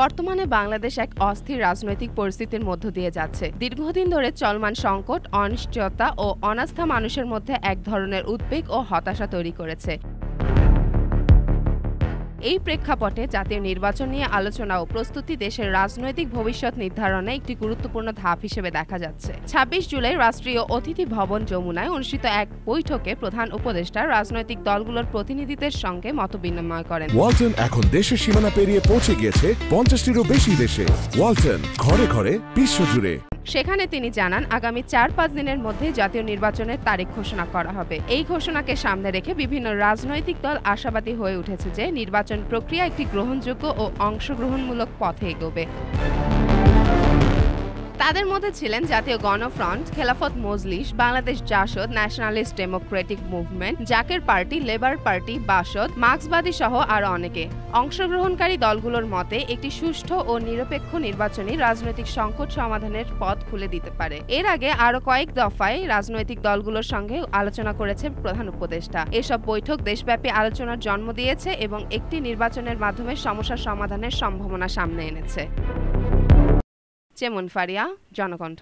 বর্তমানে বাংলাদেশ এক অস্থির রাজনৈতিক পরিস্থিতির মধ্য দিয়ে যাচ্ছে। দীর্ঘদিন ধরে চলমান সংকট, অনিশ্চয়তা ও অনাস্থা মানুষের মধ্যে এক ধরনের উদ্বেগ ও হতাশা তৈরি করেছে। এই প্রেক্ষাপটে জাতীয় নির্বাচন নিয়ে আলোচনা ও প্রস্তুতি দেশের রাজনৈতিক ভবিষ্যৎ নির্ধারণে একটি গুরুত্বপূর্ণ ধাপ হিসেবে দেখা যাচ্ছে। ২৬ জুলাই রাষ্ট্রীয় অতিথি ভবন যমুনায় অনুষ্ঠিত এক বৈঠকে প্রধান উপদেষ্টা রাজনৈতিক দলগুলোর প্রতিনিধিদের সঙ্গে মতবিনিময় করেন। ওয়ালটন এখন দেশের সীমানা পেরিয়ে পৌঁছে গিয়েছে ৫০টিরও বেশি দেশে। ওয়ালটন, ঘরে ঘরে বিশ্বজুড়ে। সেখানে তিনি জানান, আগামী ৪-৫ দিনের মধ্যে জাতীয় নির্বাচনের তারিখ ঘোষণা করা হবে। এই ঘোষণাকে সামনে রেখে বিভিন্ন রাজনৈতিক দল আশাবাদী হয়ে উঠেছে যে নির্বাচন প্রক্রিয়া একটি গ্রহণযোগ্য ও অংশগ্রহণমূলক পথে এগোবে। তাদের মধ্যে ছিলেন Jatiya Ganafront, Khelafat Majlis, Bangladesh JASAD, nationalist democratic movement, Zaker party, labour party, BASAD, মার্ক্সবাদী সহ আরও অনেকে। অংশগ্রহণকারী দলগুলোর মতে একটি সুষ্ঠু ও নিরপেক্ষ নির্বাচনই রাজনৈতিক সংকট সমাধানের পথ খুলে দিতে পারে। এর আগে আরও কয়েক দফায় রাজনৈতিক দলগুলোর সঙ্গে আলোচনা করেছে প্রধান উপদেষ্টা। এসব বৈঠক দেশব্যাপী আলোচনার জন্ম দিয়েছে এবং একটি নির্বাচনের মাধ্যমে সমস্যা সমাধানের সম্ভাবনা সামনে এনেছে। যেমন ফারিয়া, জনকণ্ঠ।